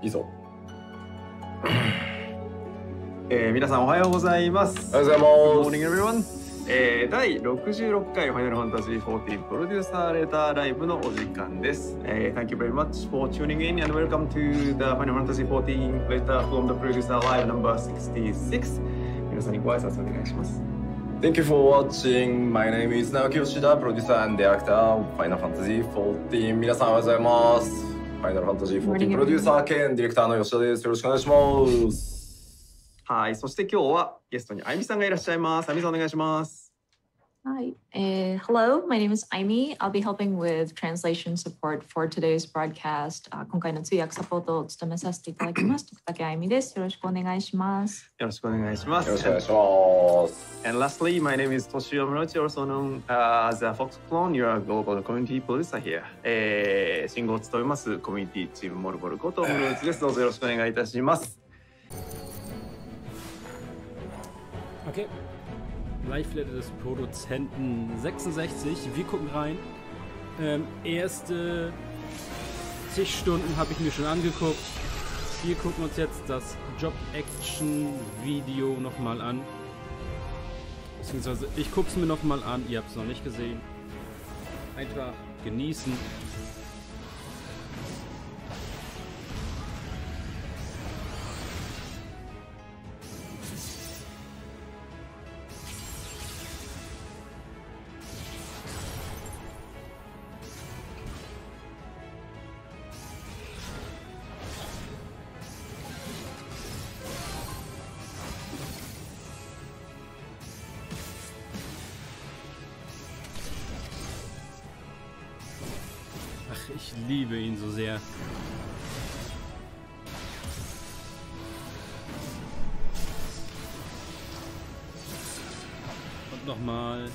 いいぞ。皆さんおはようございます。おはようございます。Good morning, everyone. 第66回ファイナルファンタジー14プロデューサーレターライブのお時間です。Thank you very much for tuning in and welcome to the Final Fantasy XIV letter from the producer live number 66. 皆さんにご挨拶お願いします。Thank you for watching. My name is Naoki Yoshida, producer and director of Final Fantasy XIV. 皆さんおはようございます。ファイナルファンタジー14プロデューサー兼ディレクターの吉田です。よろしくお願いします。はい、そして今日はゲストにあゆみさんがいらっしゃいます。あゆみさんお願いします。Hi, hello, my name is Aimi. I'll be helping with translation support for today's broadcast. 今回の通訳サポートを務めさせていただきます。徳竹あゆみです。よろしくお願いします。よろしくお願いします。よろしくお願いします。And lastly, my name is Toshio Morochi, also known as a Fox Clone. You are a global community producer here. 進行を務めますコミュニティチームモルボルことムローチです。どうぞよろしくお願いいたします。Okay. Live-Letter des Produzenten 66. Wir gucken rein. Erste zig Stunden habe ich mir schon angeguckt. Wir gucken uns jetzt das Job-Action-Video nochmal an. Beziehungsweise ich gucke es mir nochmal an. Ihr habt es noch nicht gesehen. Einfach genießen. Ich liebe ihn so sehr. Und nochmal.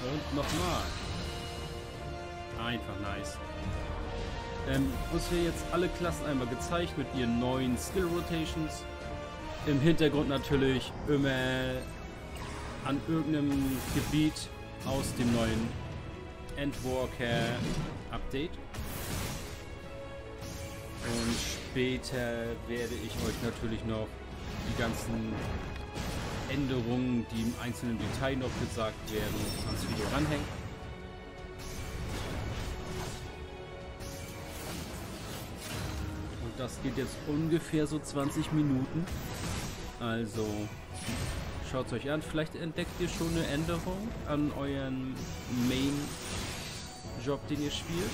Und nochmal. Einfach nice. Uns werden jetzt alle Klassen einmal gezeigt mit ihren neuen Skill Rotations. Im Hintergrund natürlich immer an irgendeinem Gebiet aus dem neuen Endwalker Update. Und später werde ich euch natürlich noch die ganzen Änderungen, die im einzelnen Detail noch gesagt werden, ans Video ranhängen. Und das geht jetzt ungefähr so 20 Minuten. Also schaut es euch an, vielleicht entdeckt ihr schon eine Änderung an euren Main-Job, den ihr spielt.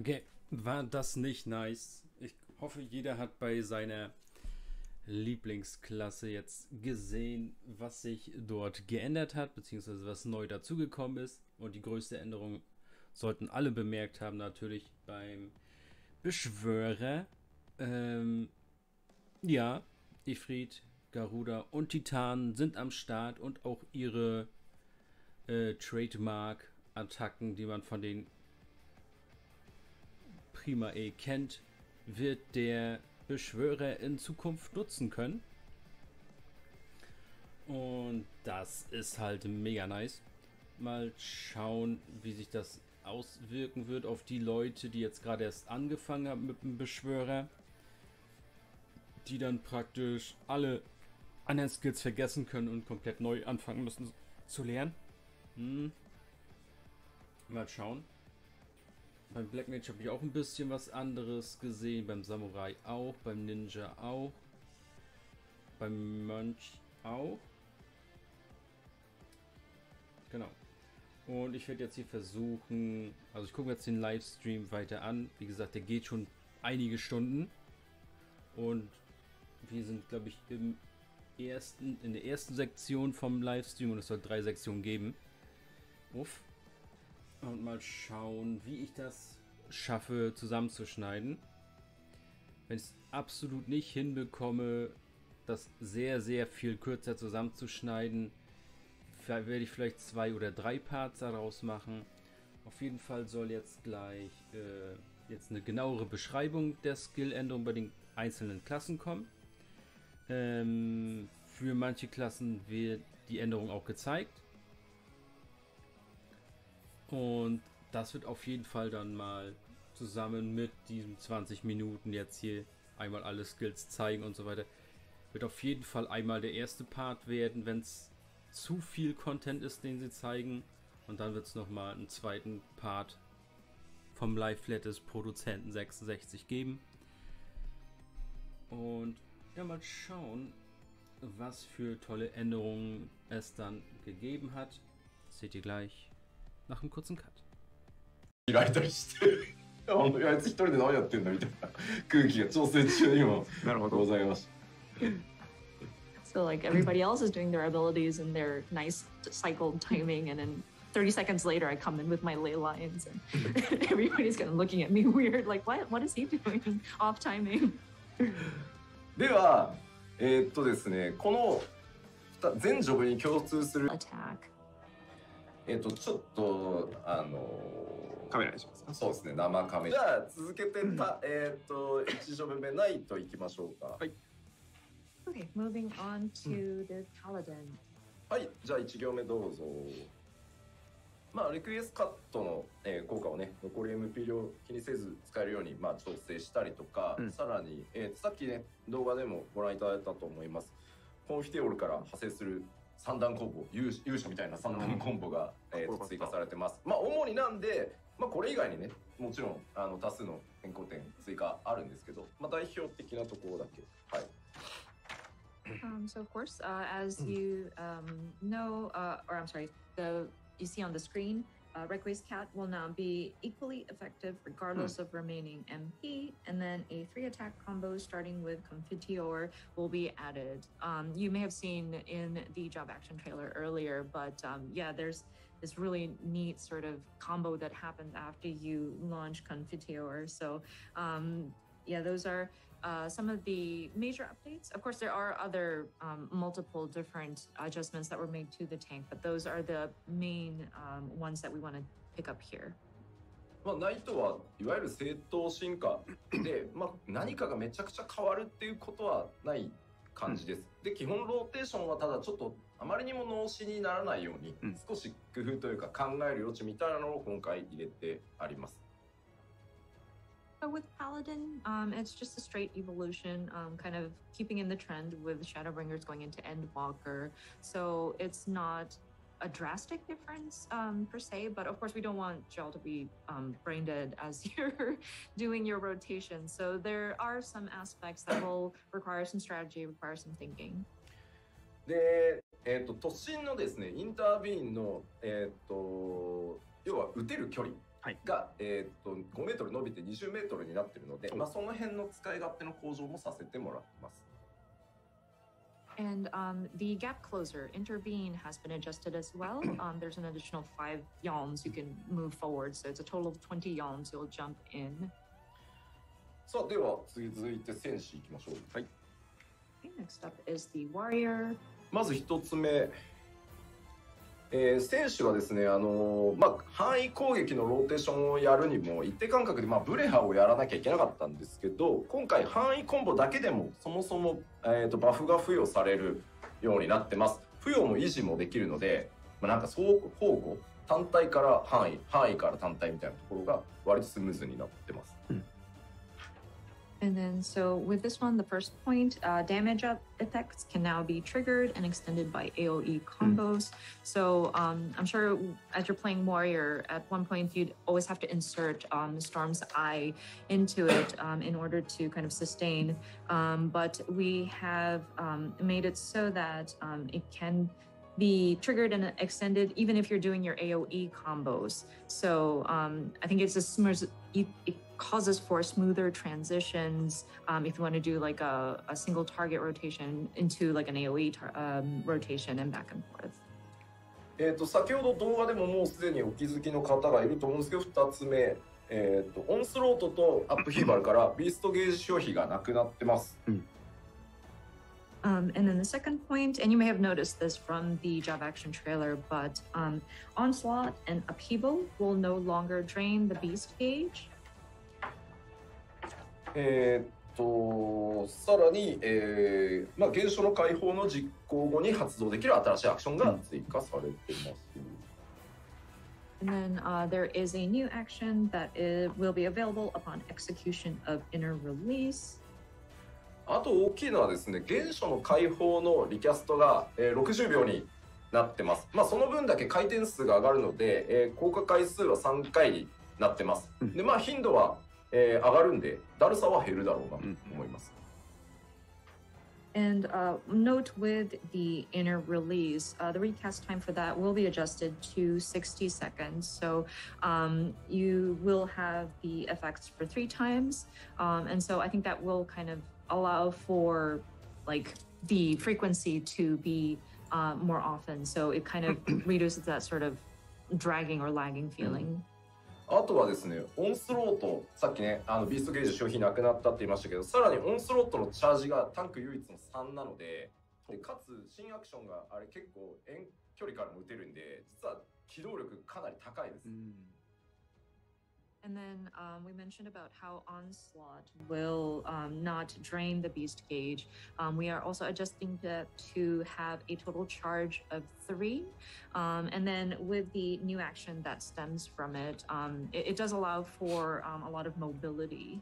Okay, war das nicht nice? Ich hoffe, jeder hat bei seiner Lieblingsklasse jetzt gesehen, was sich dort geändert hat, beziehungsweise was neu dazugekommen ist. Und die größte Änderung sollten alle bemerkt haben, natürlich beim Beschwörer. Ja, Ifrit, Garuda und Titan sind am Start und auch ihre Trademark-Attacken, die man von den Primae kennt, wird der Beschwörer in Zukunft nutzen können. Und das ist halt mega nice. Mal schauen, wie sich das auswirken wird auf die Leute, die jetzt gerade erst angefangen haben mit dem Beschwörer, die dann praktisch alle anderen Skills vergessen können und komplett neu anfangen müssen zu lernen. Mal schauen. Beim Black Mage habe ich auch ein bisschen was anderes gesehen, beim Samurai auch, beim Ninja auch, beim Mönch auch. Genau. Und ich werde jetzt hier versuchen, also ich gucke mir jetzt den Livestream weiter an. Wie gesagt, der geht schon einige Stunden. Und wir sind, glaube ich, in der ersten Sektion vom Livestream und es soll 3 Sektionen geben. Uff. Und mal schauen, wie ich das schaffe zusammenzuschneiden. Wenn ich es absolut nicht hinbekomme, das sehr, sehr viel kürzer zusammenzuschneiden, werde ich vielleicht 2 oder 3 Parts daraus machen. Auf jeden Fall soll jetzt gleich jetzt eine genauere Beschreibung der Skill-Änderung bei den einzelnen Klassen kommen. Für manche Klassen wird die Änderung auch gezeigt. Und das wird auf jeden Fall dann mal zusammen mit diesen 20 Minuten jetzt hier einmal alle Skills zeigen und so weiter, wird auf jeden Fall einmal der erste Part werden, wenn es zu viel Content ist, den sie zeigen. Und dann wird es nochmal einen zweiten Part vom Live-Flat des Produzenten 66 geben. Und ja, mal schauen, was für tolle Änderungen es dann gegeben hat. Das seht ihr gleich nach einem kurzen Cut. 開いたりしていやあいつ一人で何やってんだみたいな空気が調整中にもございました。 So like everybody else is doing their abilities and their nice cycled timing, and then 30 seconds later I come in with my ley lines and everybody's kind of looking at me weird, like what is he doing? Off timing. ではですね、この全ジョブに共通する Attack. ちょっとカメラにしますか。そうですね、生カメ。じゃあ続けて1ジョブ目ナイトいきましょうか。はい。Okay, moving on to the Paladin. はい、じゃあ1行目どうぞ。まあリクエストカットの、効果をね、残り MP 量気にせず使えるようにまあ調整したりとか、さらに、さっきね動画でもご覧いただいたと思います。コンフィテオールから派生する3段コンボ、勇者みたいな3段コンボが、追加されてます。まあ主になんで、まあこれ以外にね、もちろん多数の変更点追加あるんですけど、まあ代表的なところだけ、はい。So of course, as you know, or I'm sorry, you see on the screen, Requi's Cat will now be equally effective regardless of remaining MP, and then a 3 attack combo starting with Confiteor will be added. You may have seen in the job action trailer earlier, but yeah, there's this really neat sort of combo that happens after you launch Confiteor. So yeah, those are some of the major updates. Of course, there are other multiple different adjustments that were made to the tank, but those are the main ones that we want to pick up here. まあナイトはいわゆる正当進化で、まあ何かがめちゃくちゃ変わるっていうことはない感じです。で、基本ローテーションはただちょっとあまりにも脳死にならないように、少し工夫というか考える余地みたいなのを今回入れてあります。So with Paladin, it's just a straight evolution, kind of keeping in the trend with Shadowbringers going into Endwalker. So it's not a drastic difference per se, but of course we don't want y'all to be brain dead as you're doing your rotation. So there are some aspects that will require some strategy, require some thinking. で、突進のですね、インタービーンの要は打てる距離。が、5メートル伸びて20メートルになってるので、まあ、その辺の使い勝手の向上もさせてもらってます。And the gap closer, intervene, has been adjusted as well. There's an additional 5 yawns you can move forward, so it's a total of 20 yawns you'll jump in. さあ、では続いて戦士いきましょう。はい。Okay, next up is the warrior. まず一つ目。選手はですね、範囲攻撃のローテーションをやるにも一定間隔で、ブレハをやらなきゃいけなかったんですけど、今回範囲コンボだけでもそもそも、バフが付与されるようになってます。付与も維持もできるので、なんか相互単体から範囲から単体みたいなところが割とスムーズになってます。And then, so with this one, the first point, damage up effects can now be triggered and extended by AoE combos. So I'm sure as you're playing Warrior, at one point you'd always have to insert Storm's Eye into it in order to kind of sustain. But we have made it so that it can be triggered and extended even if you're doing your AoE combos. So I think it's a smooth, it causes for smoother transitions if you want to do like a single target rotation into like an AoE rotation and back and forth. 先ほど動画でももうすでにお気づきの方がいると思うんですけど、2つ目、オンスロートとアップヒーバルからビーストゲージ消費がなくなってます。And then the second point, and you may have noticed this from the Job Action trailer, but Onslaught and Upheaval will no longer drain the Beast Gauge. さらに、現象の解放の実行後に発動できる新しいアクションが追加されています。And then there is a new action that will be available upon execution of inner release. あと大きいのはですね、原初の解放のリキャストが、60秒になってます。その分だけ回転数が上がるので、効果回数は3回になってます。で、頻度は、上がるんで、だるさは減るだろうなと思います。And note with the inner release, the recast time for that will be adjusted to 60 seconds. So you will have the effects for 3 times. And so I think that will kind of allow for like the frequency to be more often. So it kind of reduces that sort of dragging or lagging feeling. あとはですね、オンスロート、さっきね、ビーストゲージ消費なくなったって言いましたけど、さらにオンスロートのチャージがタンク唯一の3なので、かつ新アクションがあれ結構遠距離からも打てるんで、実は機動力かなり高いです。And then we mentioned about how Onslaught will not drain the Beast Gauge. We are also adjusting that to have a total charge of 3. And then with the new action that stems from it, it does allow for a lot of mobility.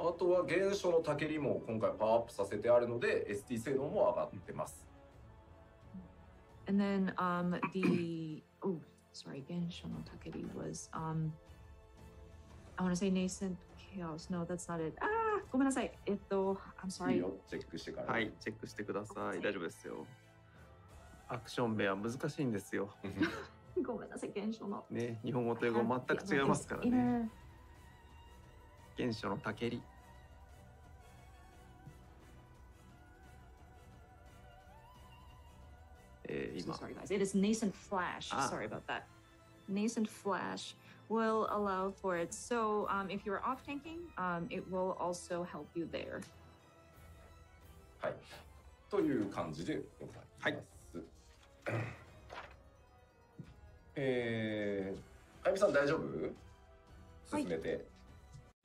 あとは原初のタケリも今回パワーアップさせてあるので ST 性能も上がってます。And then原初のタケリ was I want to say nascent chaos. No, that's not it. ごめんなさい。I'm sorry. いいよ、チェックしてから。はい、チェックしてください。大丈夫ですよ。アクション名は難しいんですよ。ごめんなさい、原初の。ね、日本語と英語全く違いますからね。原初のタケリ。So sorry guys. It is nascent flash. Sorry about that. Nascent flash will allow for it. So if you're off tanking, it will also help you there. はい。という感じでございます。あゆみさん大丈夫？進めて。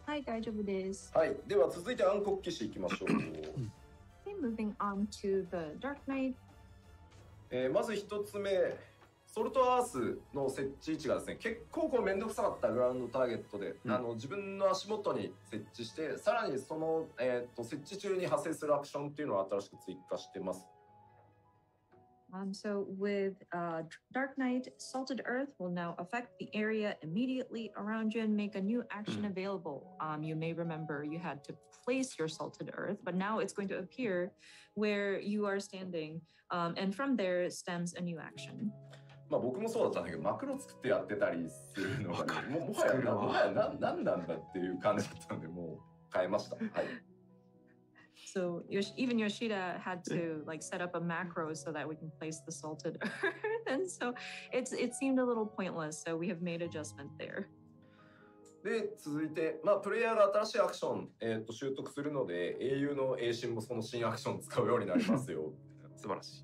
はい、大丈夫です。はい。では続いて暗黒騎士いきましょう。Okay, moving on to the Dark Knight. まず一つ目。ソルトアースの設置位置がですね、結構めんどくさかったグラウンドターゲットで、自分の足元に設置して、さらにその、設置中に発生するアクションっていうのを新しく追加してます。So with Dark Knight, Salted Earth will now affect the area immediately around you and make a new action available. You may remember you had to place your Salted Earth, but now it's going to appear where you are standing, and from there stems a new action. まあ僕もそうだったんだけど、マクロ作ってやってたりするのが、ね、もはやなんなんだっていう感じだったんで、もう変えました。はい。So even Yoshida had to like set up a macro so that we can place the salted earth, and so it seemed a little pointless. So we have made adjustment there. で続いて、まあ、プレイヤーが新しいアクション、習得するので、英雄の英神もその新アクションを使うようになりますよ。素晴らしい。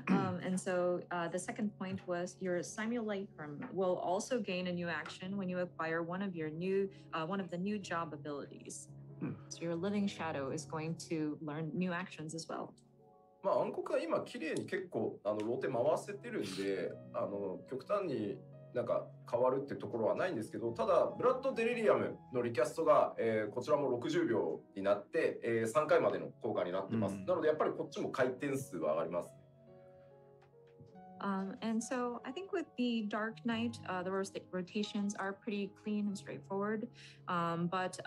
And so the second point was your simulacrum will also gain a new action when you acquire one of the new job abilities. So your living shadow is going to learn new actions as well. まあ暗黒は今綺麗に結構ローテ回せてるんで、極端になんか変わるってところはないんですけど、ただブラッドデリリアムのリキャストが、こちらも60秒になって、3回までの効果になってます。なのでやっぱりこっちも回転数は上がりますね。And so I think with the Dark Knight, the rotations are pretty clean and straightforward. But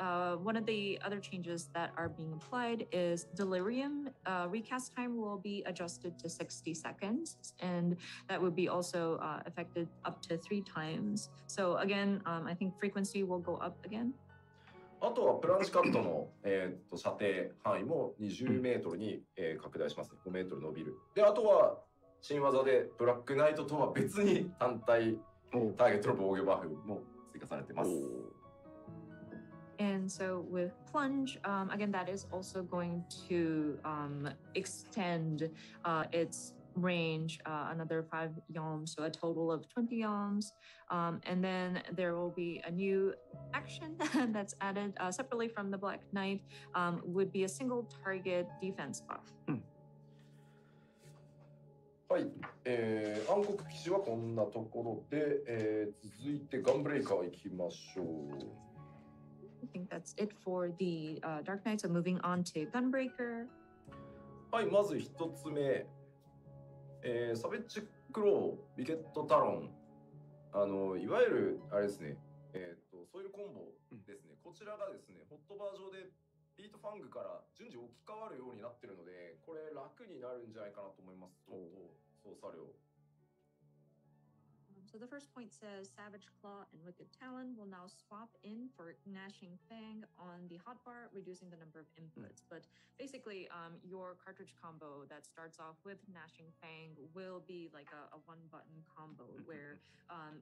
one of the other changes that are being applied is Delirium. Recast time will be adjusted to 60 seconds, and that would be also affected up to 3 times. So again, I think frequency will go up again. あとはプランチカットの、射程範囲も20メートルに、拡大しますね。5メートル伸びる。で、あとは新技でブラックナイトとは別に単体ターゲットの防御バフも追加されてます。And so with plunge, again, that is also going to extend its range another 5 yalms, so a total of 20 yalms. And then there will be a new action that's added separately from the Black Knight, would be a single target defense buff. はい、暗黒騎士はこんなところで、続いてガンブレイカー行きましょう。I think that's it for the Dark Knight. So moving on to Gunbreaker. はい、まず一つ目、サベッジクロー、ビケットタロン、いわゆるあれですね、ソイルコンボですね。こちらがですね、ホットバー上でビートファングから順次置き換わるようになってるので、これ楽になるんじゃないかなと思います。操作量。So the first point says Savage Claw and Wicked Talon will now swap in for Gnashing Fang on the hotbar, reducing the number of inputs. But basically, your cartridge combo that starts off with Gnashing Fang will be like a one-button combo where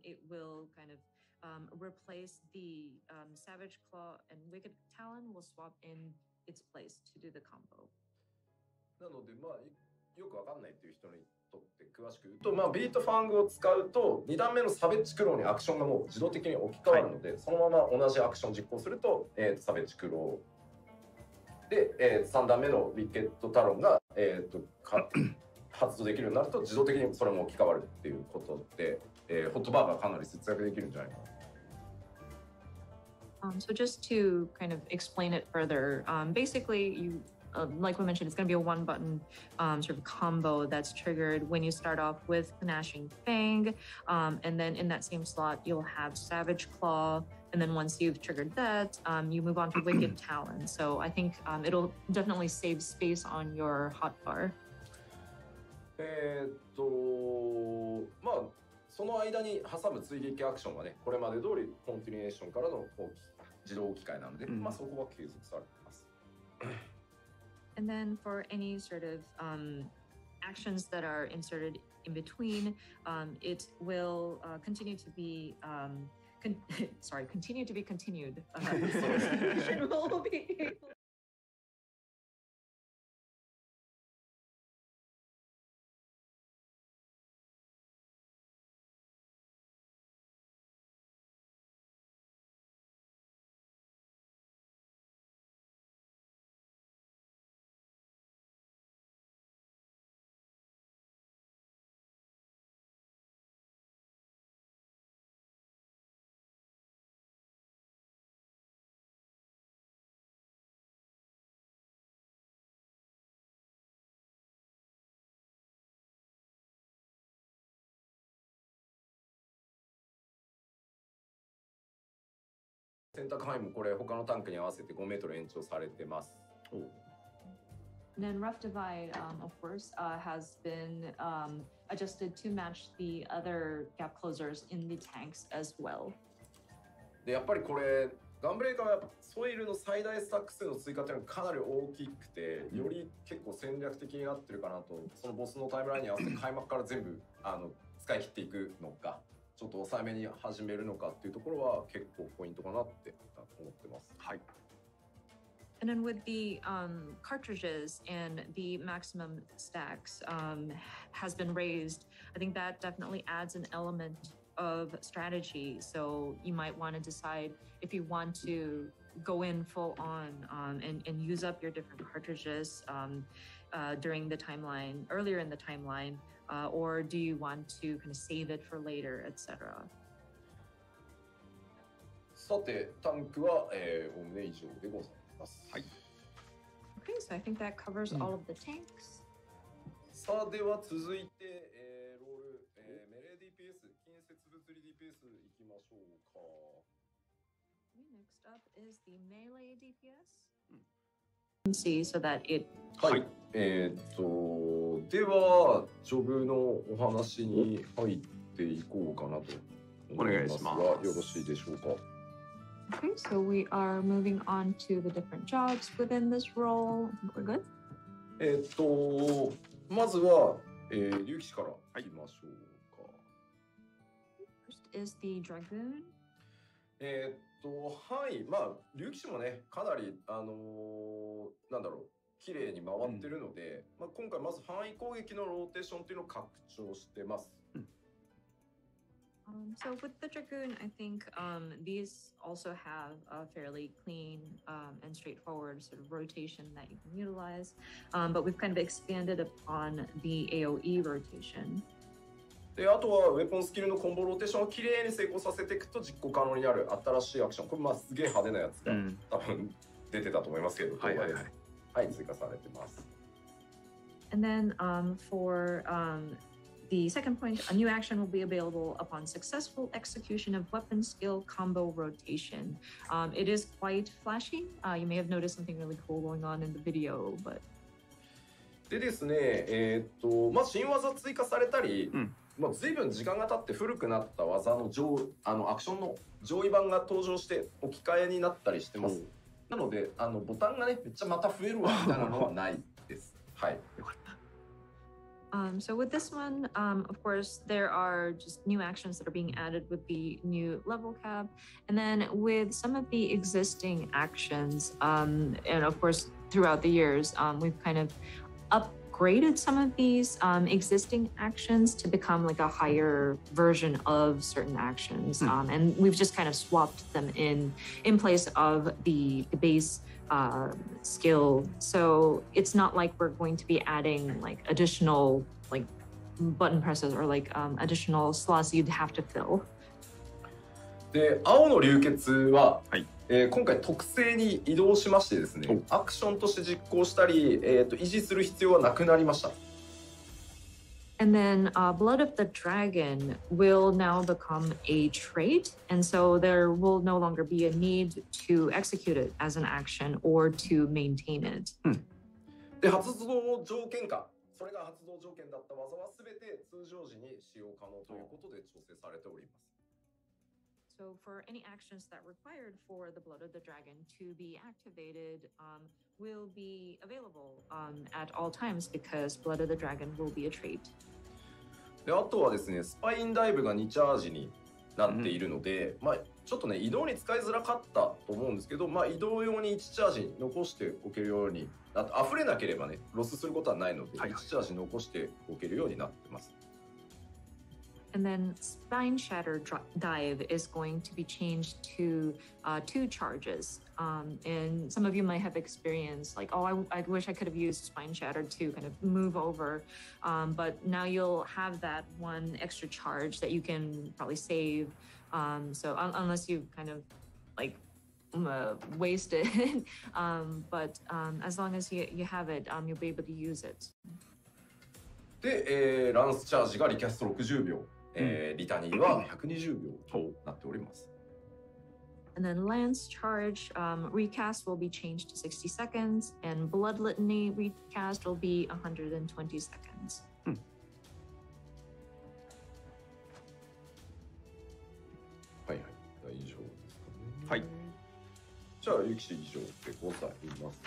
it will kind of replace the Savage Claw, and Wicked Talon will swap in its place to do the combo. なので、まあ、よくわかんないっていう人にとって詳しく言うと、まあ、ビートファングを使うと2段目のサベッジクローにアクションがもう自動的に置き換わるので、そのまま同じアクション実行すると、サベッジクローで、3段目のウィケットタロンが、発動できるようになると自動的にそれも置き換わるっていうことで、ホットバーがかなり節約できるんじゃないかな。So just to kind of explain it further, basically you like we mentioned, it's going to be a one-button sort of combo that's triggered when you start off with Gnashing Fang, and then in that same slot you'll have Savage Claw, and then once you've triggered that, you move on to Wicked Talon. So I think it'll definitely save space on your hotbar. まあその間に挟む追撃アクションはね、これまで通りコンティニュエーションからの自動置き換えなので、まあそこは継続されています。And then for any sort of actions that are inserted in between, it will continue to be continue to be continued. It will be 選択範囲もこれ他のタンクに合わせて5メートル延長されてます。And then Rough Divide, of course, has been adjusted to match the other gap closers in the tanks as well. でやっぱりこれガンブレーカーはソイルの最大スタック数の追加っていうのがかなり大きくて、より結構戦略的になってるかなと。そのボスのタイムラインに合わせて開幕から全部使い切っていくのか、ちょっと抑えめに始めるのかっていうところは結構ポイントかなって思ってます。はい。And then with the cartridges and the maximum stacks has been raised, I think that definitely adds an element of strategy. So you might want to decide if you want to go in full on and use up your different cartridges during the timeline, earlier in the timeline, or do you want to kind of save it for later, etc. さて、タンクはおおむね以上でございます。はい。Okay, so I think that covers all of the tanks. さあ、では続いて、ロール、メレー DPS、近接物理 DPS いきましょうか。Next up is the melee DPS. See so that it. はい。では、ジョブのお話に入っていこうかなと思いますが、よろしいでしょうか。Okay, so we are moving on to the different jobs within this role. I think we're good. まずは、竜騎士からいきましょうか。First is the Dragoon. はい、まあ竜騎士もね、かなりなんだろう、綺麗に回ってるので、まあ今回まず範囲攻撃のローテーションっていうのを拡張してます。So with the Dragoon, I think these also have a fairly clean and straightforward sort of rotation that you can utilize, but we've kind of expanded upon the AoE rotation. で、あとはウェポンスキルのコンボローテーションをきれいに成功させていくと実行可能になる新しいアクション。これまあすげえ派手なやつが、多分出てたと思いますけど、はい、追加されてます。And then for the second point, a new action will be available upon successful execution of weapon skill combo rotation. It is quite flashy. You may have noticed something really cool going on in the video, but. でですね、まあ新技追加されたり、まあ随分時間が経って古くなった技のアクションの上位版が登場して置き換えになったりしてます。なのでボタンがねめっちゃまた増えるわみたいなのはないです。はい。よかった。So with this one, of course, there are just new actions that are being added with the new level cap. And then with some of the existing actions, and of course, throughout the years, we've kind of upgraded some of these existing actions to become like a higher version of certain actions. And we've just kind of swapped them in place of the base skill. So it's not like we're going to be adding like additional like button presses or like additional slots you'd have to fill. で、青の流血は、今回特性に移動しましてですね、アクションとして実行したり、維持する必要はなくなりました。And then Blood of the Dragon will now become a trait, and so there will no longer be a need to execute it as an action or to maintain it. で、発動条件下、それが発動条件だった技はすべて通常時に使用可能ということで調整されております。So for any actions that required for the Blood of the Dragon to be activated will be available at all times because Blood of the Dragon will be a trait. で、あとはですね、スパインダイブが2チャージになっているので、まあちょっとね移動に使いづらかったと思うんですけど、まあ移動用に1チャージ残しておけるように、溢れなければねロスすることはないので、1チャージ残しておけるようになってます。And then Spine Shatter Dive is going to be changed to 2 charges. And some of you might have experienced like, oh, I wish I could have used Spine Shatter to kind of move over. But now you'll have that 1 extra charge that you can probably save. So unless you kind of like waste it. But as long as you have it, you'll be able to use it. で、ランスチャージがリキャスト60秒。リタニーは120秒となっております。And then Lance Charge recast will be changed to 60 seconds, and Blood Litany recast will be 120 seconds. はい。じゃあ、ゆき氏以上でございます。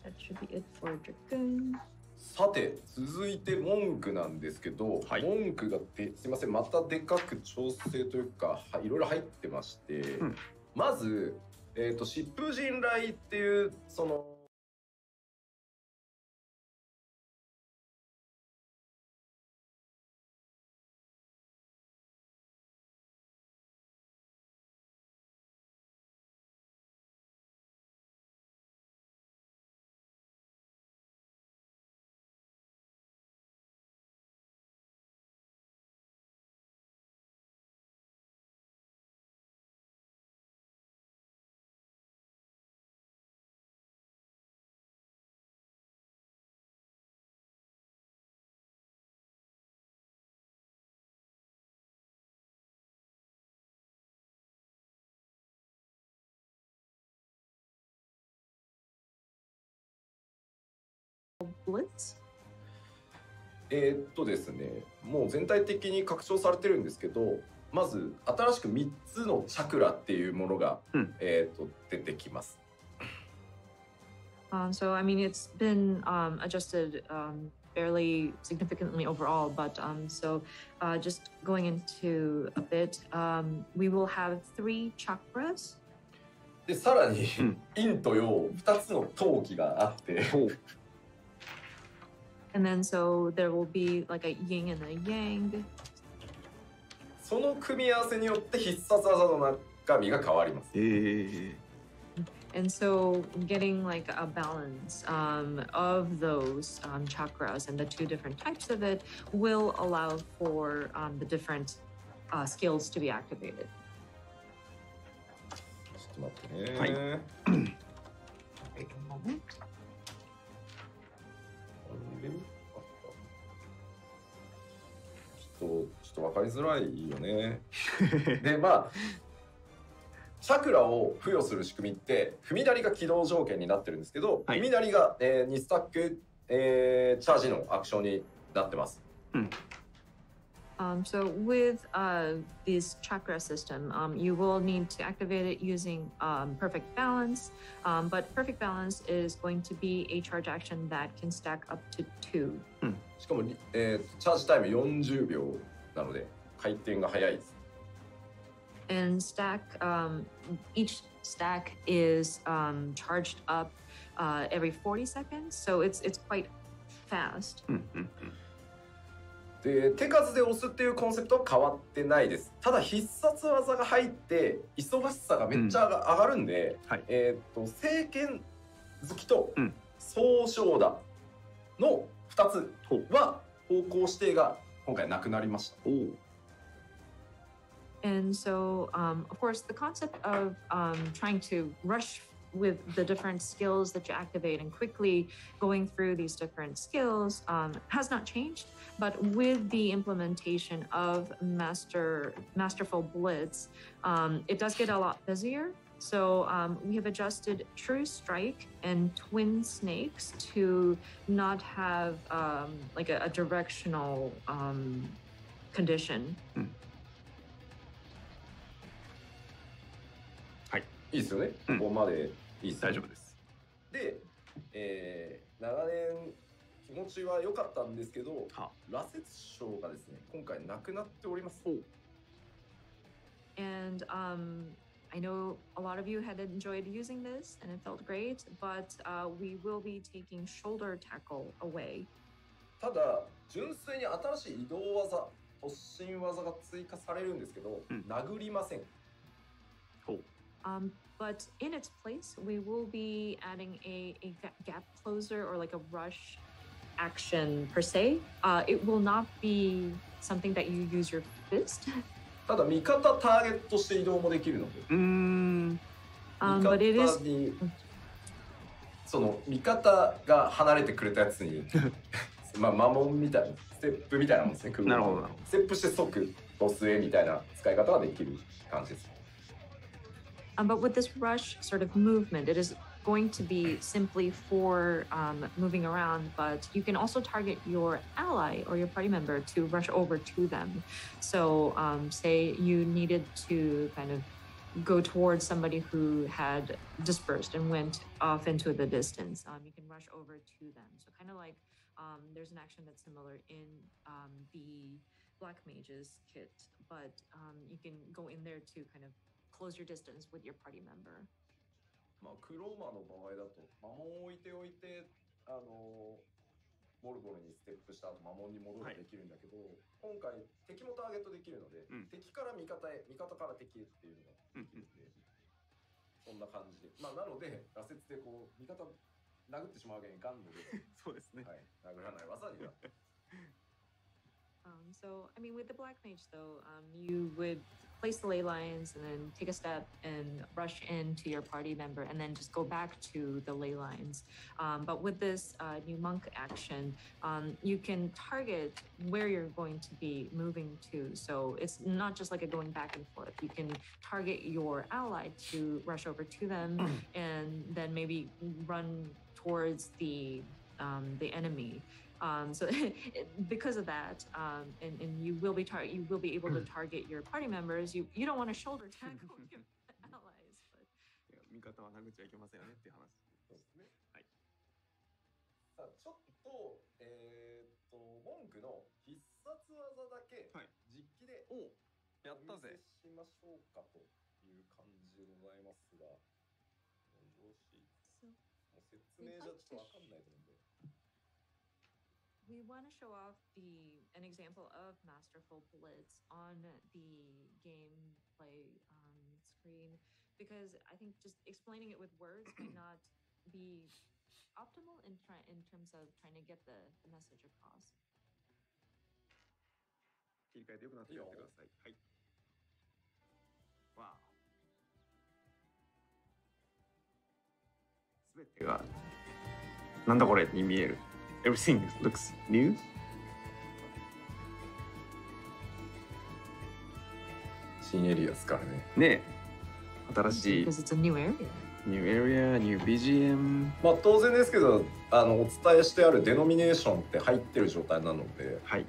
That should be it for Dragoon. さて、続いて文句なんですけど、はい、文句がすいません、またでかく調整というか、いろいろ入ってまして、うん、まず、疾風陣雷っていう、その、Blitz? ですね、もう全体的に拡張されてるんですけど、まず新しく3つのチャクラっていうものが、うん、出てきます。So I mean, it's been adjusted fairly significantly overall, but so just going into a bit, we will have 3 chakras. で、さらに陰と陽2つの闘気があって。And then so there will be like a yin and a yang. その組み合わせによって必殺技の中身が変わります。And so getting like a balance of those chakras and the 2 different types of it will allow for the different skills to be activated. ちょっと待ってね。はい。Wait a moment. ちょっと分かりづらいよね。で、まあチャクラを付与する仕組みって踏みなりが起動条件になってるんですけど、はい、踏みなりが、2スタック、チャージのアクションになってます。うん。So with this chakra system, you will need to activate it using perfect balance, but perfect balance is going to be a charge action that can stack up to 2. うん、しかも、チャージタイム40秒なので回転が早いです。And stack, each stack is charged up every 40 seconds, so it's quite fast. で、手数で押すっていうコンセプトは変わってないです。ただ必殺技が入って忙しさがめっちゃ上がるんで、はい、聖剣好きと総称打の2つは方向指定が今回なくなりました。And so, of course, the concept of trying to rush with the different skills that you activate and quickly going through these different skills has not changed. But with the implementation of Masterful Blitz, it does get a lot busier. So we have adjusted True Strike and Twin Snakes to not have like a directional condition. いいですよね。ここまでいいです。大丈夫です。で、長年気持ちは良かったんですけど、羅刹章がですね、今回なくなっております。And I know a lot of you had enjoyed using this and it felt great, but we will be taking shoulder tackle away. ただ純粋に新しい移動技、突進技が追加されるんですけど、殴りません。But in its place, we will be adding a gap closer or like a rush action per se. It will not be something that you use your fist. ただ味方ターゲットして移動もできるので。味方にその味方が離れてくれたやつにまあ魔文みたいなステップみたいなもんですね。なるほど。ステップして即ボスへみたいな使い方ができる感じです。But with this rush sort of movement, it is going to be simply for moving around, but you can also target your ally or your party member to rush over to them. So say you needed to kind of go towards somebody who had dispersed and went off into the distance. You can rush over to them. So kind of like there's an action that's similar in the Black Mage's kit, but you can go in there to kind of close your distance with your party member. まあクローマーの場合だと魔物を置いておいてモルゴルにステップした後魔物に戻ることできるんだけど、今回敵もターゲットできるので、敵から味方へ味方から敵へっていうのができるので、そんな感じでまあなので羅刹でこう味方殴ってしまうわけにいかんのでそうですね、はい、殴らない技になって So, I mean, with the Black Mage, though, you would place the ley lines and then take a step and rush into your party member and then just go back to the ley lines. But with this new monk action, you can target where you're going to be moving to. So it's not just like a going back and forth. You can target your ally to rush over to them and then maybe run towards the enemy. So because of that, and you will be able to target your party members. You don't want to shoulder tackle your allies. But 味方は殴っちゃいけませんよねっていう話。そうですね。はい。さあちょっと文句の必殺技だけ実機でおやったぜ。しましょうかという感じでございますが、よし。もう説明じゃちょっとわかんないと思うんで。We want to show off an example of Masterful Blitz on the gameplay screen because I think just explaining it with words might not be optimal in terms of trying to get the message across. 切り替えてよくなってやってください。はい。わあ。すべてがなんだこれに見える。Everything looks new. 新エリアですからね。ね、新しい。Because it's a new area. New area, new BGM. まあ当然ですけど、お伝えしてあるデノミネーションって入ってる状態なので、はい。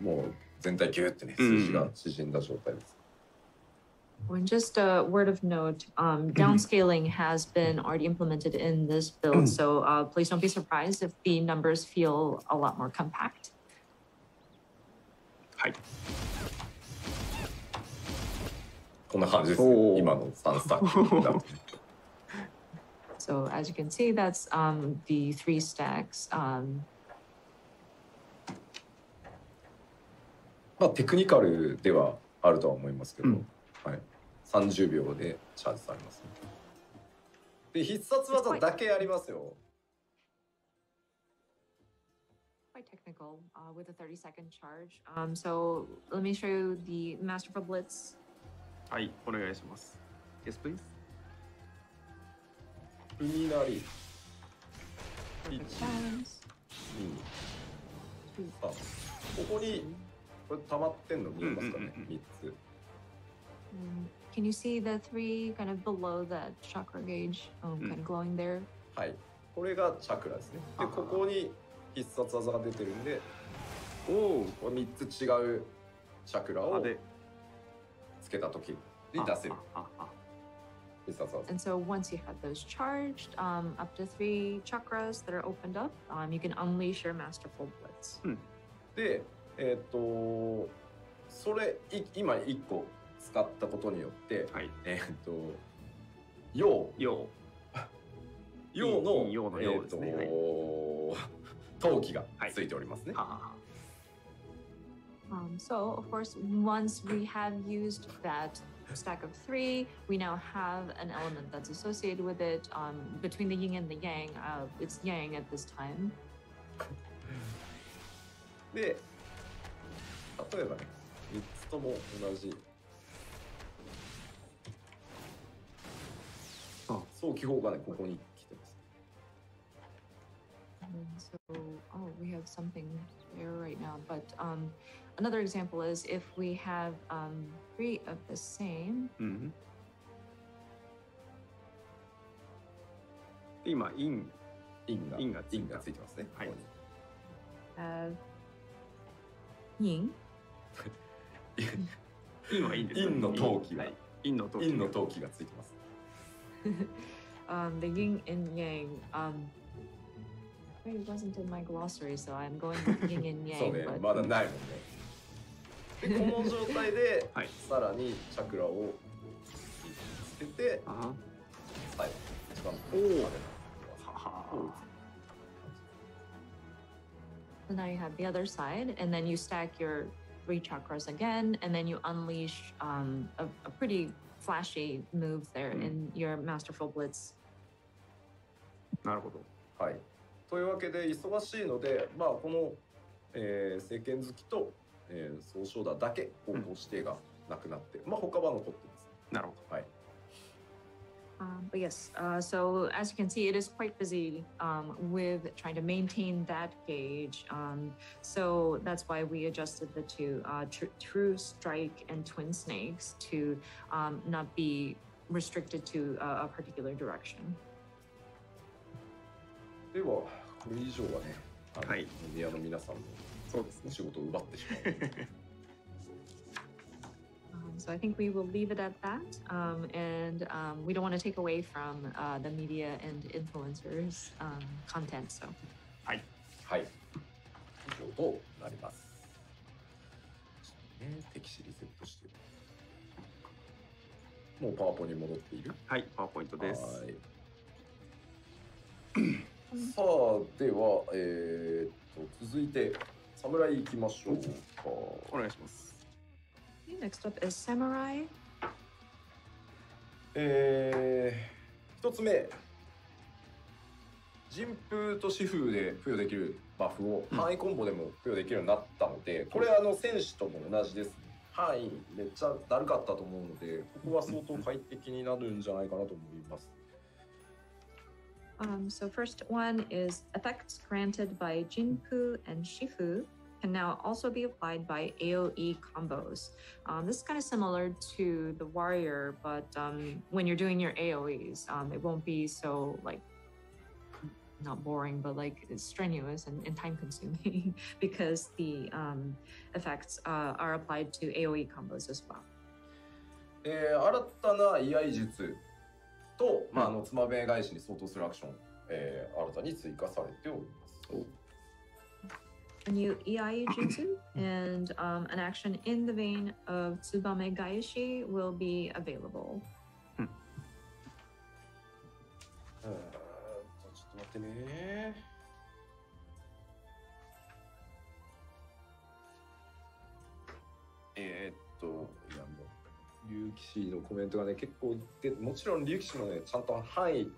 もう全体ギューってね数字が縮んだ状態です。And just a word of note, downscaling has been already implemented in this build, so please don't be surprised if the numbers feel a lot more compact. はい。こんな感じですね。今の3スタックだと。So as you can see, that's the 3 stacks. まあテクニカルではあるとは思いますけど。はい、30秒でチャージされます、ね。で必殺技だけありますよ。Quite technical with a 30-second charge. So let me show you the Masterful Blitz. はい、お願いします。Yes, please. 海なり。1、2、3。ここにこれ溜まってんの見えますかね。3つ。Can you see the 3 kind of below that chakra gauge, kind of glowing there? はい、これがチャクラですね。で、ここに必殺技が出てるんで、これ3つ違うチャクラをつけた時に出せる必殺技。And so once you have those charged, up to 3 chakras that are opened up, you can unleash your Masterful Blitz. で、それ今1個使ったことによって、はい、陽の陶器がついておりますね。So of course, once we have used that stack of 3, we now have an element that's associated with it. Between the yin and the yang, it's yang at this time. で、例えばね、3つとも同じ。早期砲がね、ここに来てます。So, we have something there right now. But another example is if we have 3 of the same. 今、インがついてますね。はい。インインはいいんですよ。インの陶器が。陰の陶器。陰の陶器がついてます。The yin and yang. It wasn't in my glossary, so I'm going with yin and そう yang. ね、 but まだないもんね。でこの状態で、はいさらにチャクラをつけて、あ最後一番おーはは So now you have the other side, and then you stack your 3 chakras again, and then you unleash a pretty flashy move there in your Masterful Blitz. なるほど。はい。というわけで忙しいので、まあこの、聖剣好きと、総称だだけ方向指定がなくなって、まあ他は残ってます。なるほど。はい。But yes, so as you can see, it is quite busy with trying to maintain that gauge. So that's why we adjusted the two, True Strike and Twin Snakes, to not be restricted to a particular direction. ではこれ以上はね、はいメディアの皆さんのそうですね。仕事を奪ってしまう。So I think we will leave it at that, and we don't want to take away from the media and influencers content. So はい。はい。以上となります。ね、敵視リセットして。もうパワポに戻っている。はい。パワーポイントです。はい。さあでは、続いて侍行きましょうか。お願いします。okay, next up is Samurai. 一つ目、陣風と疾風で付与できるバフを範囲コンボでも付与できるようになったので、これ戦士とも同じですね。範囲めっちゃだるかったと思うので、ここは相当快適になるんじゃないかなと思います。So first one is effects granted by Jinpu and Shifu can now also be applied by AoE combos. This is kind of similar to the warrior, but when you're doing your AoEs, it won't be so like not boring, but like it's strenuous and time consuming because the effects are applied to AoE combos as well. 新たな居合術と、つまべ返しに相当するアクション、新たに追加されております。A new EI jutsu and an action in the vein of Tsubame Gaeshi will be available. ちょっと待ってね。いやもう竜騎士のコメントがね結構で、もちろん竜騎士もねちゃんと範囲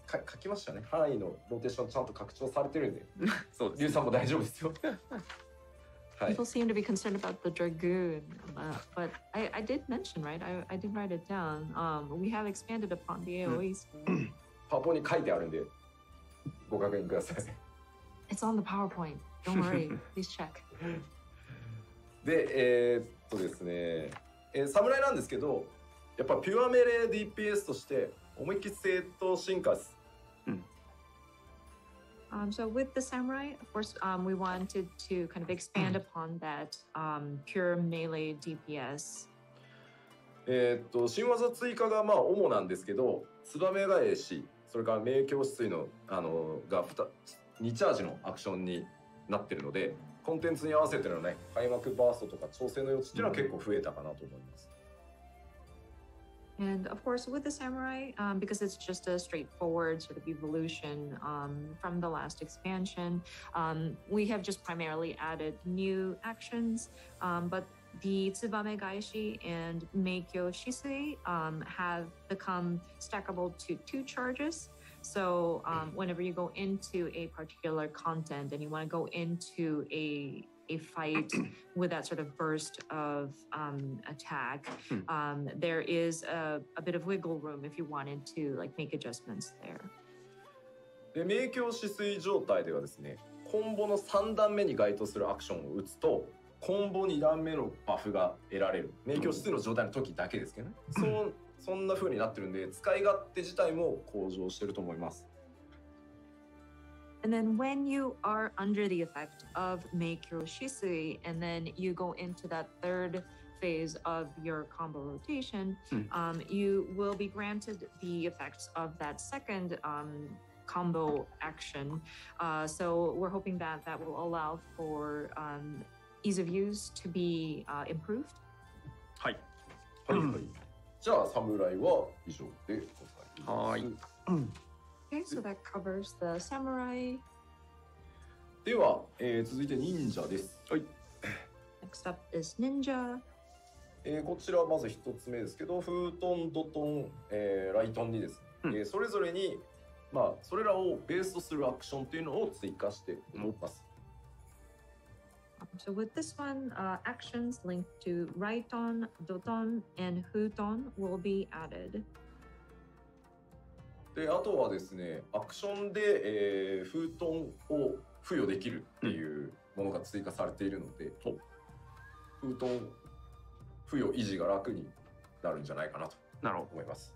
書きましたね。範囲のローテーションちゃんと拡張されてるんで、そうです。竜さんも大丈夫ですよ。はい。 People seem to be concerned about the Dragoon, but I did mention, right? I did write it down. We have expanded upon the AoE skill. パポに書いてあるんでご確認ください。It's on the PowerPoint. Don't worry. Please check. で、ですね、侍なんですけど、やっぱピュアメレー DPS として思いっきり正当進化です。So with the samurai, of course, we wanted to kind of expand upon that pure melee DPS. 新技追加が主なんですけど、ツバメ返し、それから明鏡止水のが2チャージのアクションになってるので、コンテンツに合わせてのね、開幕バーストとか調整の余地っていうのは結構増えたかなと思います。And of course, with the samurai, because it's just a straightforward sort of evolution from the last expansion, we have just primarily added new actions. But the Tsubame Gaeshi and Meikyo Shisui have become stackable to 2 charges. So whenever you go into a particular content and you want to go into a fight with that sort of burst of attack, there is a bit of wiggle room if you wanted to like make adjustments there. で、明鏡止水状態ではですね、コンボの3段目に該当するアクションを打つと、コンボ2段目のバフが得られる。明鏡止水の状態の時だけですけどね。そんな風になってるんで、使い勝手自体も向上してると思います。And then when you are under the effect of Meikyo Shisui, and then you go into that third phase of your combo rotation, you will be granted the effects of that second combo action. So we're hoping that that will allow for ease of use to be improved. はい。はいはい。じゃあ侍は以上でございます。はい。Okay, so that covers the samurai. では、続いて忍者です。はい。Next up is ninja. こちらまず一つ目ですけど、フートン、ドトン、ライトンにですね、それぞれにまあそれらをベースとするアクションというのを追加しております。So with this one, actions linked to Raiton, Doton, and Huton will be added. で、あとはですね、アクションで、フートンを付与できるっていうものが追加されているので、フートン付与維持が楽になるんじゃないかなと思います。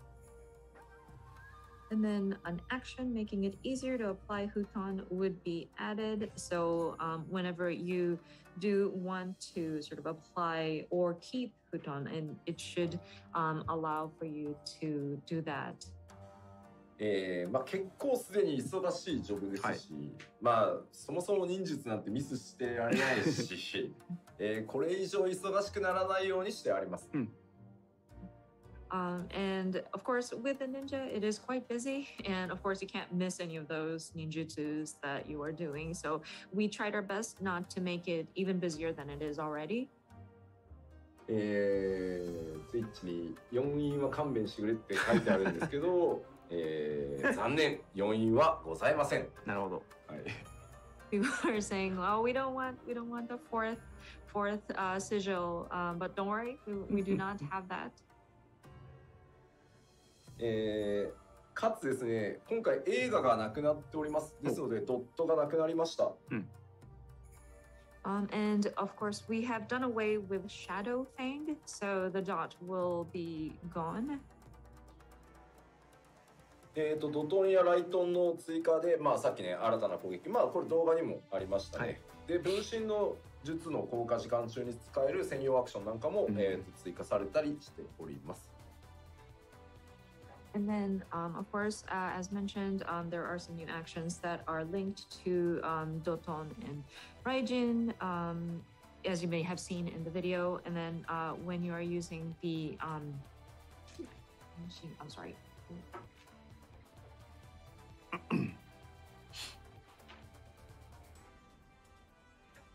And then an action making it easier to apply Huton would be added. So whenever you do want to sort of apply or keep Huton, and it should allow for you to do that. まあ結構すでに忙しいジョブですし、まあそもそも忍術なんてミスしてられないし、これ以上忙しくならないようにしてあります。And of course, with the ninja, it is quite busy. And of course, you can't miss any of those ninjutsus that you are doing. So we tried our best not to make it even busier than it is already. ツイッチに4因は勘弁してくれって書いてあるんですけど、残念、4因はございません。なるほど。はい。People are saying, "Oh, we don't want the fourth sigil," but don't worry, we do not have that. かつですね、今回映画がなくなっております。ですので、ドットがなくなりました。And of course, we have done away with Shadow Fang, so the dot will be gone. ドトンやライトンの追加で、まあさっきね、新たな攻撃、まあこれ動画にもありましたね。で、分身の術の効果時間中に使える専用アクションなんかも、追加されたりしております。And then, of course, as mentioned, there are some new actions that are linked to Doton and Raijin, as you may have seen in the video. And then when you are using the I'm sorry.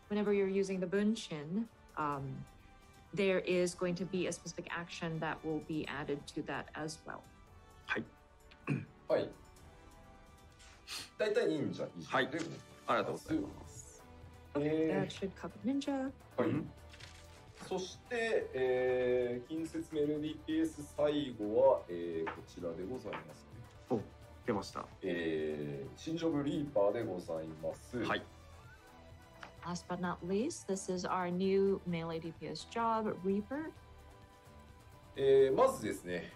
Whenever you're using the Bunshin, there is going to be a specific action that will be added to that as well. はい。はい。大体忍者以上で、はい。ありがとうございます。That should cover ninja. はい。そして、近接メル DPS 最後は、こちらでございます、ね。お、出ました。新ジョブリーパーでございます。はい。Last but not least, this is our new melee DPS job, Reaper. まずですね。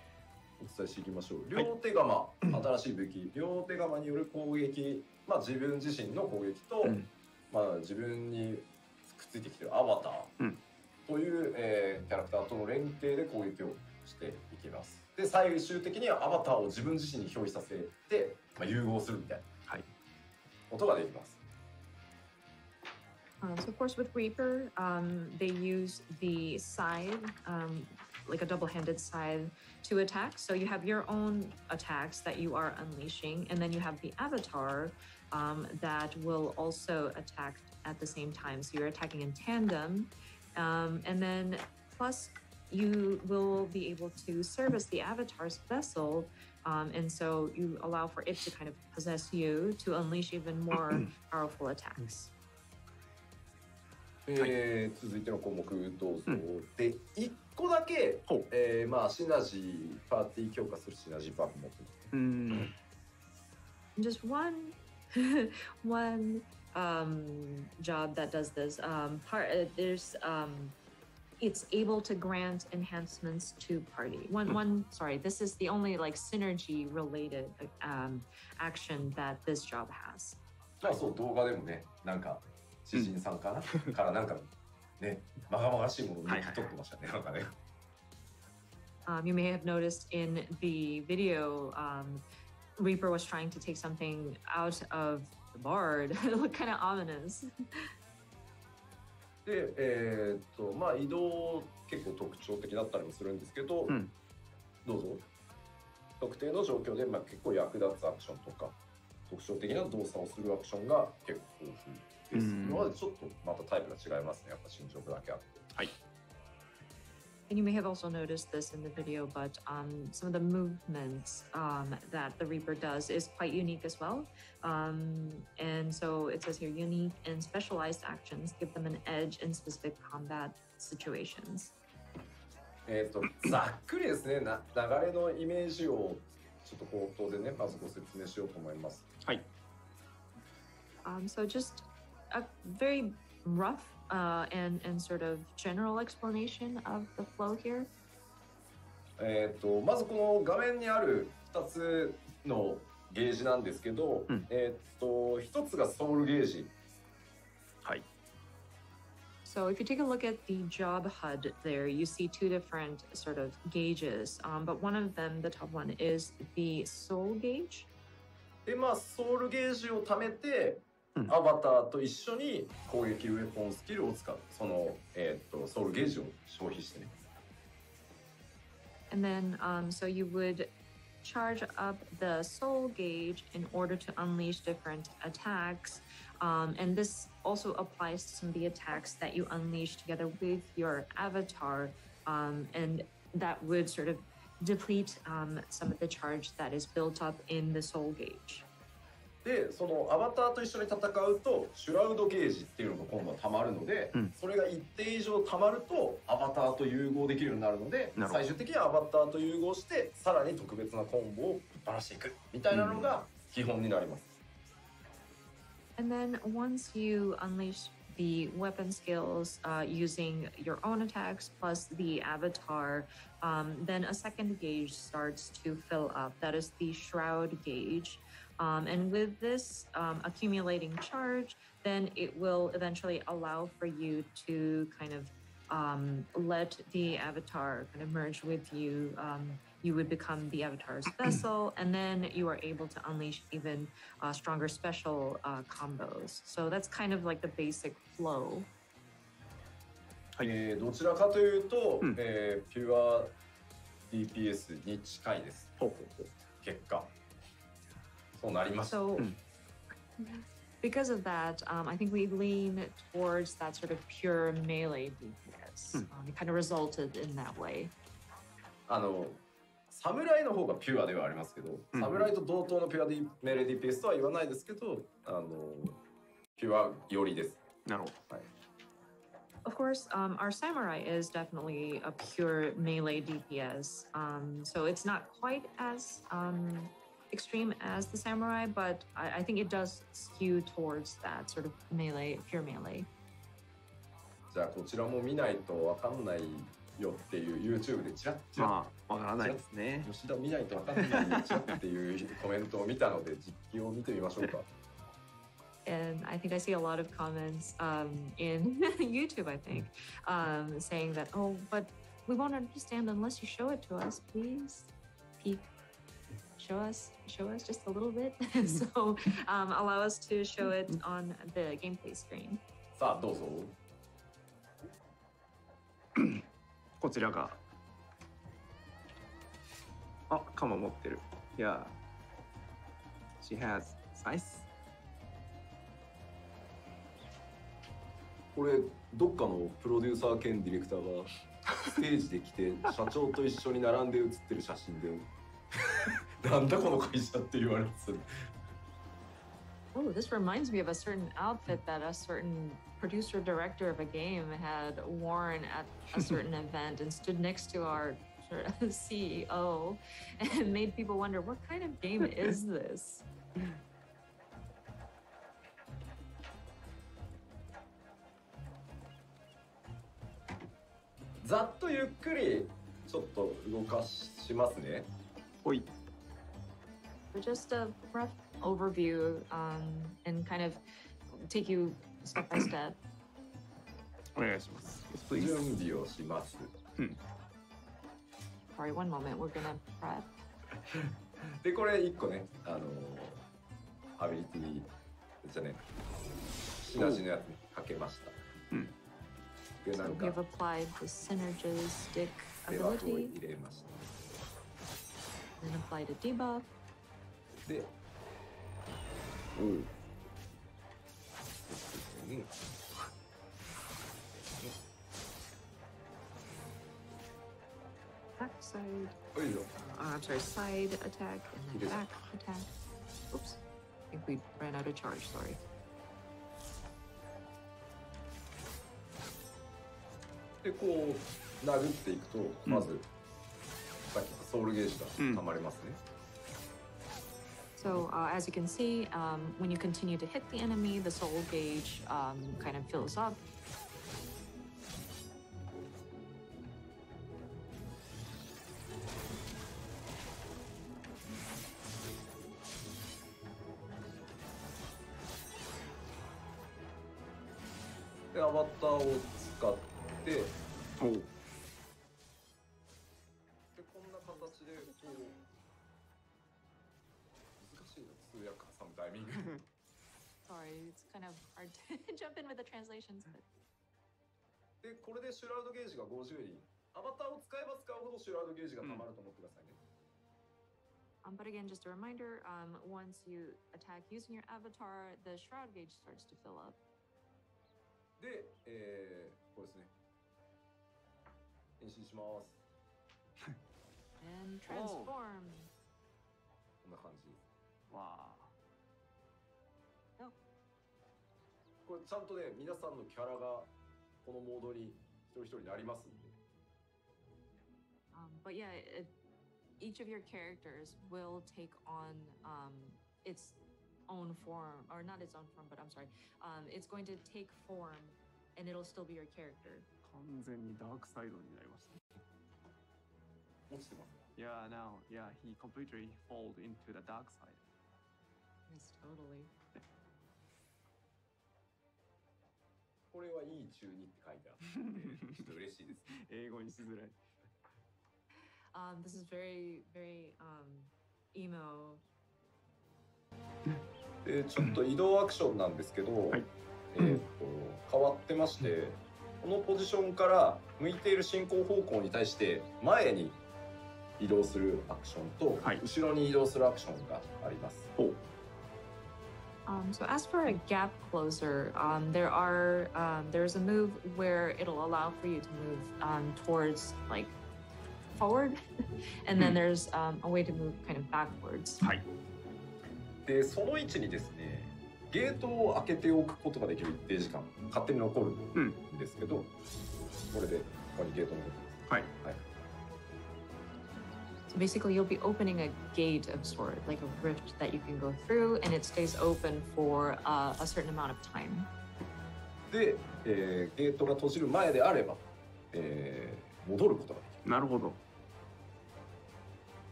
お伝えしていきましょう。両手釜、新しい武器、両手釜による攻撃、まあ自分自身の攻撃と、まあ自分にくっついてきているアバターという、キャラクターとの連携で攻撃をしていきます。で、最終的にはアバターを自分自身に表示させて、まあ、融合するみたいなことができます。So of course with Reaper, they use the scythe, like a double-handed scythe to attack. So you have your own attacks that you are unleashing, and then you have the avatar that will also attack at the same time. So you're attacking in tandem, and then plus you will be able to service the avatar's vessel, and so you allow for it to kind of possess you to unleash even more powerful attacks. 続いての項目どうぞ。で、1個だけ、まあシナジーパーティー強化するシナジーバフ持ってます。Just one job that does this. There's it's able to grant enhancements to party. Sorry, this is the only like synergy related action that this job has. まあそう動画でもね、なんか知人さんかなからなんかねまがまがしいものを抜き取ってましたね、なんかね。You may have noticed in the video, Reaper was trying to take something out of the bard. It looked kind of ominous. で、まあ移動結構特徴的だったりもするんですけど、どうぞ。特定の状況で、まあ、結構役立つアクションとか特徴的な動作をするアクションが結構豊富です。今までちょっとまたタイプが違いますね。やっぱ進捗だけあって。はい。And you may have also noticed this in the video, but some of the movements that the Reaper does is quite unique as well. And so it says here, unique and specialized actions give them an edge in specific combat situations. ざっくりですね、流れのイメージをちょっと口頭でね、まずご説明しようと思います。はい。So just a very rough and sort of general explanation of the flow here. まずこの画面にある2つのゲージなんですけど、1つがソウルゲージ。はい。So if you take a look at the job HUD there, you see two different sort of gauges, but one of them, the top one, is the soul gauge. で、まあソウルゲージを貯めて、アバターと一緒に攻撃ウェポンスキルを使う。その、ソウルゲージを消費してね。And then, so you would charge up the soul gauge in order to unleash different attacks. And this also applies to some of the attacks that you unleash together with your avatar. And that would sort of deplete some of the charge that is built up in the soul gauge. で、そのアバターと一緒に戦うとシュラウドゲージっていうのが今度はたまるので、それが一定以上たまるとアバターと融合できるようになるので、最終的にはアバターと融合してさらに特別なコンボをぶっ放していくみたいなのが基本になります。And then once you unleash the weapon skills using your own attacks plus the avatar, then a second gauge starts to fill up. That is the shroud gauge. And with this accumulating charge, then it will eventually allow for you to kind of let the avatar kind of merge with you. You would become the avatar's vessel, and then you are able to unleash even stronger special combos. So that's kind of like the basic flow. どちらかというと、ピュア DPS に近いです。結果。そうなりました。So, because of that, I think we lean towards that sort of pure melee DPS. It kind of resulted in that way. 侍の方がピュアではありますけど、侍と同等のピュアメレー DPS とは言わないですけど、ピュア寄りです。なるほど。はい。Of course, our samurai is definitely a pure melee DPS. So it's not quite as extreme as the samurai, but I think it does skew towards that sort of melee, pure melee. じゃあこちらも見ないとわかんないよっていう YouTube でチラッチラッ、まあわからないですね。吉田見ないとわかんないよチラッっていうコメントを見たので実機を見てみましょうか。And I think I see a lot of comments in YouTube, I think, saying that, oh, but we won't understand unless you show it to us, please. Show us just a little bit. So allow us to show it on the gameplay screen. さあどうぞ。こちらが。あ、鎌持ってる。Yeah. She has size. これどっかのプロデューサー兼ディレクターがステージで来て社長と一緒に並んで写ってる写真でなんだこの会社って言われてた。Oh, this reminds me of a certain outfit that a certain producer director of a game had worn at a certain event and stood next to our CEO and made people wonder, what kind of game is this? ざっとゆっくりちょっと動かしますね。ほい。Just a rough overview and kind of take you step by step. お願いします。Yes, please. 準備をします。Sorry, one moment. We're gonna prep. でこれ1個ね、アビリティじゃね、シナジのやつにかけました。でなん So か we've applied the synergistic デバフを ability 入れました。 and applied a debuff. で、Backside. おいよ。 I'm sorry, side attack and then back attack. Oops. I think we ran out of charge, sorry. でこう殴っていくと、まずさっきのソウルゲージが溜まりますね。So as you can see, when you continue to hit the enemy, the soul gauge kind of fills up. でアバターを使って、でこんな形でこう難しいな通訳挟むタイミング。Sorry, it's kind of hard to jump in with the translations. But... でこれでシュラウドゲージが50に、アバターを使えば使うほどシュラウドゲージが溜まると思ってくださいね。But again, just a reminder, once you attack using your avatar, the shroud gauge starts to fill up. で、これですね。変身します。And transform. こんな感じです。わあ。これちゃんとね、皆さんのキャラがこのモードに一人一人なりますんで。But yeah, each of your characters will take on its own form, or not its own form, but I'm sorry, it's going to take form, and it'll still be your character. 完全にダークサイドになりました。落ちてますね。Yeah, now, yeah, he completely fall into the dark side. Yes, totally. これはいい中2って書いてあるんで、ちょっと嬉しいです。英語にしづらい。This is very, very emo. でちょっと移動アクションなんですけど、はい、変わってまして、このポジションから向いている進行方向に対して前に移動するアクションと、はい、後ろに移動するアクションがあります。So as for a gap closer, there's a move where it'll allow for you to move towards like forward, and then there's a way to move kind of backwards. はい。でその位置にですね、ゲートを開けておくことができる一定時間勝手に残るんですけど、これでここにゲートが残ってます。はい。はい。So basically, you'll be opening a gate of sort, like a rift that you can go through, and it stays open for a certain amount of time. で、ゲートが閉じる前であれば、戻ることができる。なるほど。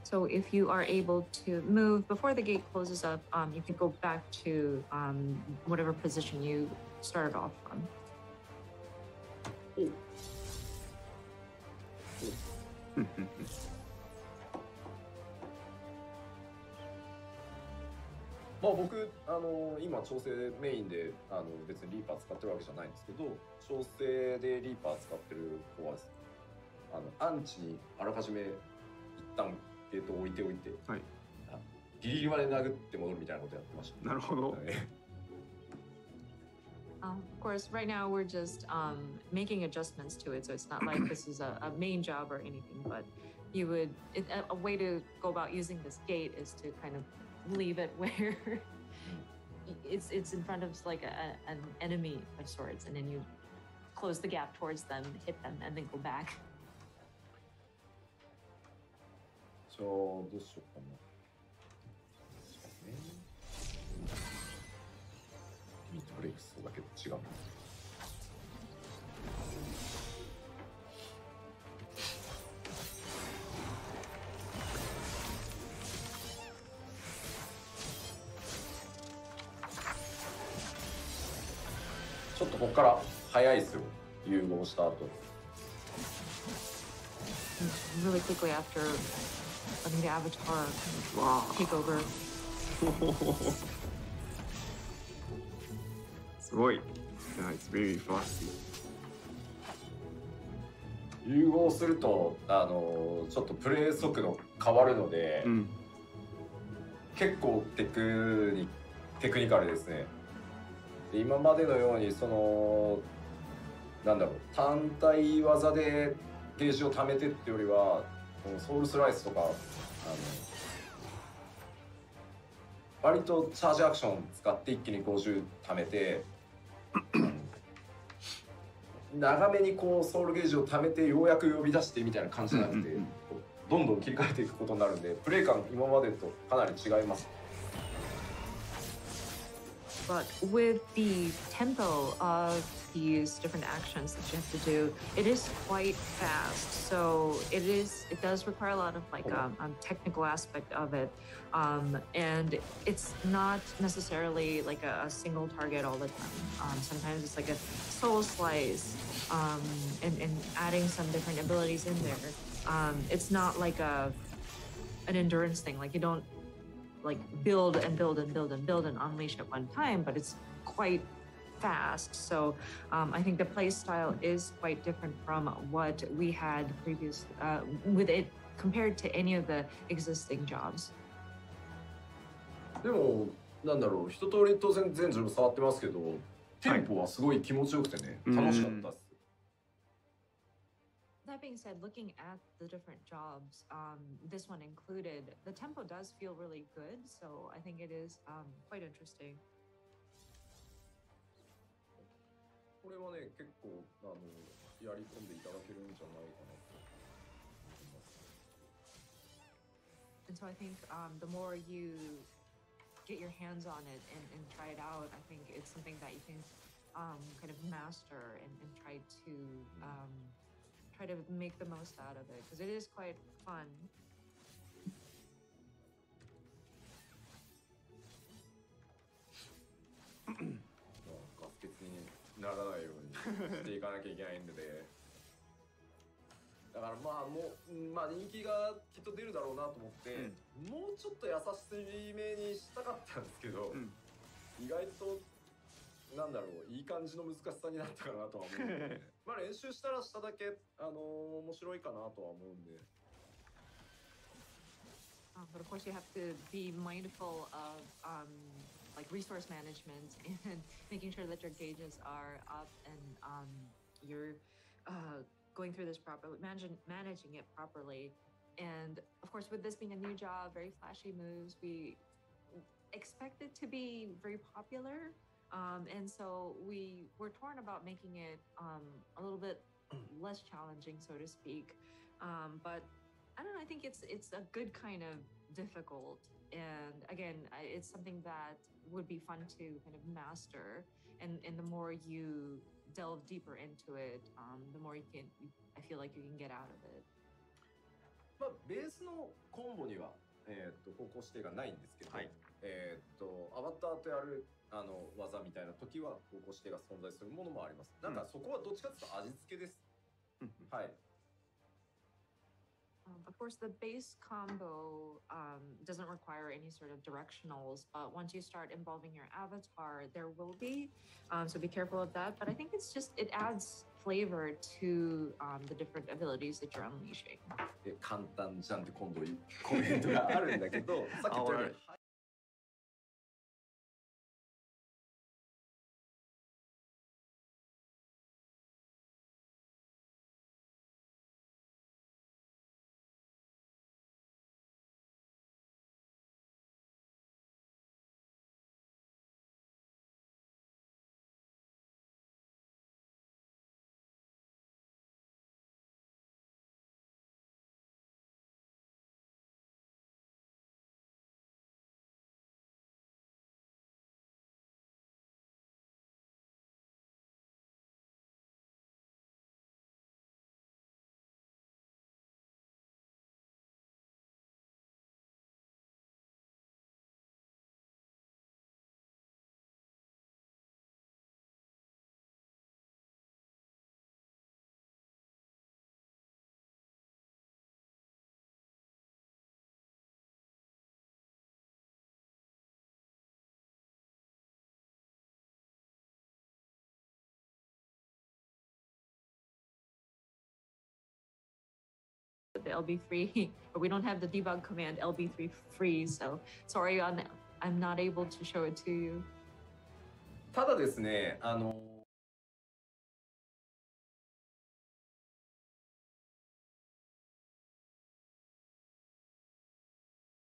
So if you are able to move before the gate closes up, you can go back to whatever position you started off from. まあ僕今調整メインで別にリーパー使ってるわけじゃないんですけど、調整でリーパー使ってる子はですね、アンチにあらかじめ一旦ゲートを置いておいて、はい、ギリギリまで殴って戻るみたいなことやってました。なるほど。Of course, right now we're just making adjustments to it, so it's not like this is a main job or anything. But a way to go about using this gate is to kind of leave it where it's in front of like an enemy of sorts, and then you close the gap towards them, hit them, and then go back. じゃあどうしようかな。リミットブレイクスだけど違う。ちょっとここから早いですよ、融合した後。Really quickly after letting the Avatar take over. すごい。Yeah, it's very fast. 融合するとちょっとプレイ速度変わるので、結構テクニカルですね。で今までのようになんだろう、単体技でゲージを貯めてってよりは、このソウルスライスとか割とチャージアクション使って一気に50貯めて長めにこうソウルゲージを貯めてようやく呼び出してみたいな感じじゃなくて、どんどん切り替えていくことになるんで、プレイ感今までとかなり違います。But with the tempo of these different actions that you have to do, it is quite fast. So it does require a lot of technical aspect of it, and it's not necessarily like a single target all the time. Sometimes it's like a soul slice, and adding some different abilities in there. It's not like an endurance thing. Like you don't build and unleash at one time, but it's quite fast. So I think the play style is quite different from what we had previous with it compared to any of the existing jobs. でもなんだろう、一通り当然全ジョブ触ってますけど、テンポはすごい気持ちよくてね、楽しかったです。That being said, looking at the different jobs, this one included, the tempo does feel really good, so I think it is quite interesting. これはね、結構やり込んでいただけるんじゃないかなと思います。And so I think the more you get your hands on it and try it out, I think it's something that you can kind of master and try to make the most out of it, because it is quite fun. ガス欠にならないようにしていかなきゃいけないんで、だからまあ人気がきっと出るだろうなと思って、もうちょっと優しめにしたかったんですけど、意外となんだろう、いい感じの難しさになったかなとは思うんで、まあ練習したらしただけ面白いかなとは思うんで。But of course, you have to be mindful of resource management and making sure that your gauges are up and you're going through this properly, managing it properly. And of course, with this being a new job, very flashy moves, we expect it to be very popular. And so we were torn about making it a little bit less challenging, so to speak. But I don't know, I think it's a good kind of difficult. And again, it's something that would be fun to kind of master. And the more you delve deeper into it, the more I feel like you can get out of it. まあベースのコンボには方向指定がないんですけど、アバターとやる技みたいな時は方向指定が存在するものもあります。なんかそこはどっちかというと味付けです。はい。Of course, the base combo doesn't require any sort of directionals, but once you start involving your avatar, there will be. So be careful of that. But I think it adds flavor to the different abilities that you're unleashing. 簡単じゃんって今度コメントがあるんだけど、さっき言ったように the LB3, but we don't have the debug command LB3 freeze. So sorry, I'm not able to show it to you. ただですね、